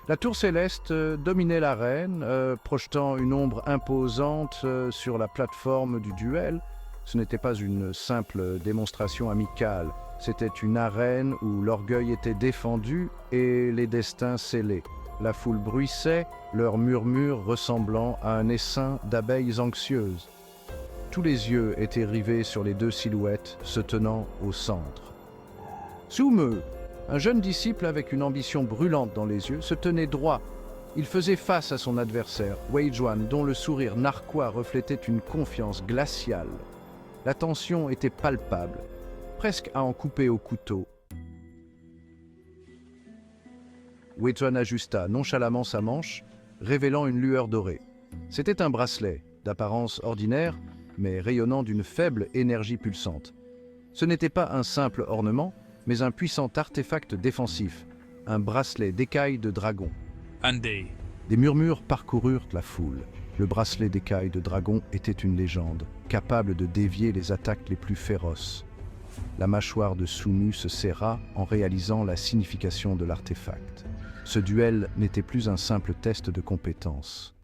La tour céleste dominait l'arène, projetant une ombre imposante sur la plateforme du duel. Ce n'était pas une simple démonstration amicale, c'était une arène où l'orgueil était défendu et les destins scellés. La foule bruissait, leurs murmures ressemblant à un essaim d'abeilles anxieuses. Tous les yeux étaient rivés sur les deux silhouettes se tenant au centre. Sumu, un jeune disciple avec une ambition brûlante dans les yeux, se tenait droit. Il faisait face à son adversaire, Wei Juan, dont le sourire narquois reflétait une confiance glaciale. La tension était palpable, presque à en couper au couteau. Wei Juan ajusta nonchalamment sa manche, révélant une lueur dorée. C'était un bracelet, d'apparence ordinaire, mais rayonnant d'une faible énergie pulsante. Ce n'était pas un simple ornement, mais un puissant artefact défensif, un bracelet d'écailles de dragon. Andei. Des murmures parcoururent la foule. Le bracelet d'écailles de dragon était une légende, capable de dévier les attaques les plus féroces. La mâchoire de Sumu se serra en réalisant la signification de l'artefact. Ce duel n'était plus un simple test de compétence.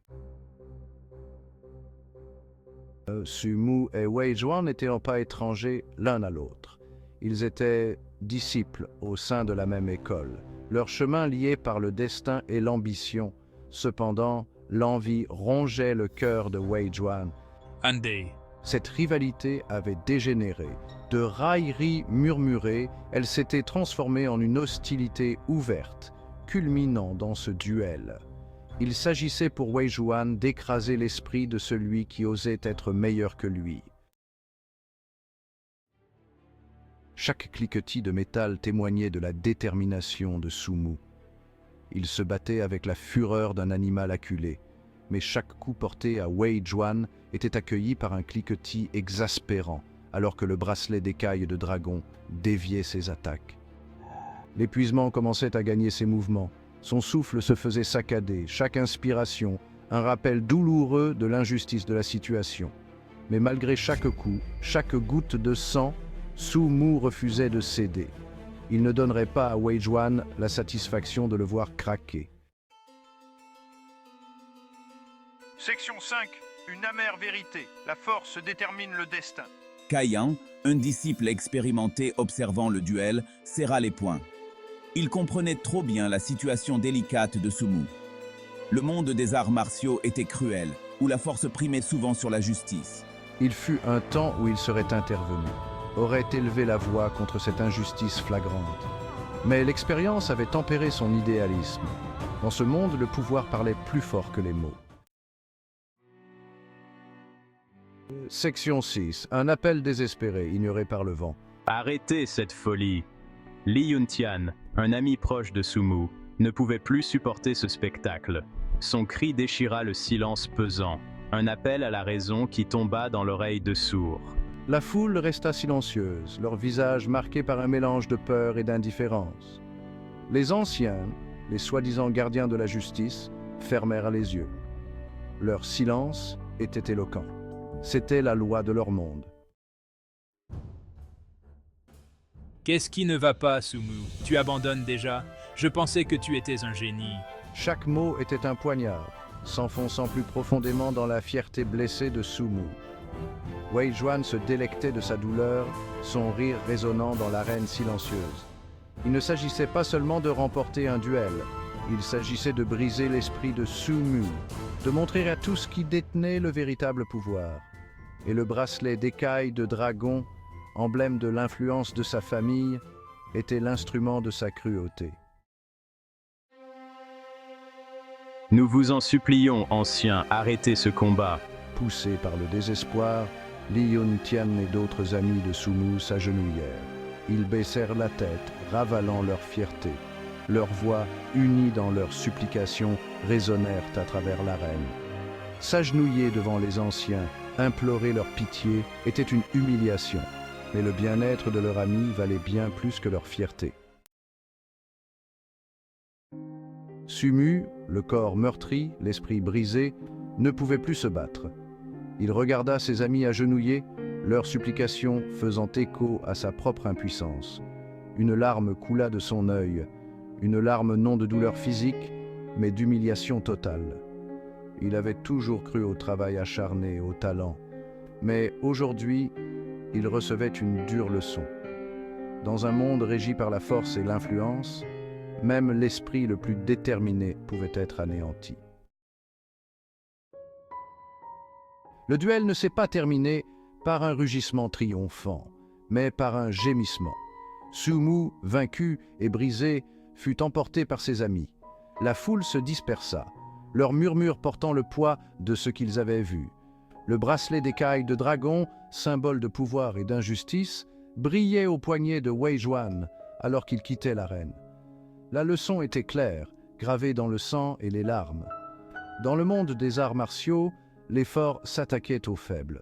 Sumu et Wei Juan n'étaient pas étrangers l'un à l'autre. Ils étaient disciples au sein de la même école, leurs chemins liés par le destin et l'ambition. Cependant, l'envie rongeait le cœur de Wei Juan. Andei. Cette rivalité avait dégénéré. De railleries murmurées, elle s'était transformée en une hostilité ouverte, culminant dans ce duel. Il s'agissait pour Wei Juan d'écraser l'esprit de celui qui osait être meilleur que lui. Chaque cliquetis de métal témoignait de la détermination de Sumu. Il se battait avec la fureur d'un animal acculé, mais chaque coup porté à Wei Juan était accueilli par un cliquetis exaspérant, alors que le bracelet d'écailles de dragon déviait ses attaques. L'épuisement commençait à gagner ses mouvements. Son souffle se faisait saccader, chaque inspiration, un rappel douloureux de l'injustice de la situation. Mais malgré chaque coup, chaque goutte de sang, Sumu refusait de céder. Il ne donnerait pas à Wei Juan la satisfaction de le voir craquer. Section 5. Une amère vérité. La force détermine le destin. Kaiyan, un disciple expérimenté observant le duel, serra les poings. Il comprenait trop bien la situation délicate de Sumu. Le monde des arts martiaux était cruel, où la force primait souvent sur la justice. Il fut un temps où il serait intervenu, aurait élevé la voix contre cette injustice flagrante. Mais l'expérience avait tempéré son idéalisme. Dans ce monde, le pouvoir parlait plus fort que les mots. Section 6. Un appel désespéré, ignoré par le vent. Arrêtez cette folie. Li Yuntian, un ami proche de Sumu, ne pouvait plus supporter ce spectacle. Son cri déchira le silence pesant, un appel à la raison qui tomba dans l'oreille de sourd. La foule resta silencieuse, leur visage marqué par un mélange de peur et d'indifférence. Les anciens, les soi-disant gardiens de la justice, fermèrent les yeux. Leur silence était éloquent. C'était la loi de leur monde. Qu'est-ce qui ne va pas, Sumu? Tu abandonnes déjà? Je pensais que tu étais un génie. Chaque mot était un poignard, s'enfonçant plus profondément dans la fierté blessée de Sumu. Wei Juan se délectait de sa douleur, son rire résonnant dans l'arène silencieuse. Il ne s'agissait pas seulement de remporter un duel, il s'agissait de briser l'esprit de Sumu, de montrer à tous qui détenait le véritable pouvoir. Et le bracelet d'écailles de dragon, emblème de l'influence de sa famille, était l'instrument de sa cruauté. Nous vous en supplions, anciens, arrêtez ce combat. Poussés par le désespoir, Li Yuntian et d'autres amis de Sumu s'agenouillèrent. Ils baissèrent la tête, ravalant leur fierté. Leurs voix, unies dans leurs supplications, résonnèrent à travers l'arène. S'agenouiller devant les anciens, implorer leur pitié, était une humiliation. Mais le bien-être de leur ami valait bien plus que leur fierté. Sumu, le corps meurtri, l'esprit brisé, ne pouvait plus se battre. Il regarda ses amis agenouillés, leurs supplications faisant écho à sa propre impuissance. Une larme coula de son œil, une larme non de douleur physique, mais d'humiliation totale. Il avait toujours cru au travail acharné, au talent, mais aujourd'hui, il recevait une dure leçon. Dans un monde régi par la force et l'influence, même l'esprit le plus déterminé pouvait être anéanti. Le duel ne s'est pas terminé par un rugissement triomphant, mais par un gémissement. Su Mu, vaincu et brisé, fut emporté par ses amis. La foule se dispersa, leurs murmures portant le poids de ce qu'ils avaient vu. Le bracelet d'écailles de dragon, symbole de pouvoir et d'injustice, brillait au poignet de Wei Juan alors qu'il quittait l'arène. La leçon était claire, gravée dans le sang et les larmes. Dans le monde des arts martiaux, les forts s'attaquaient aux faibles.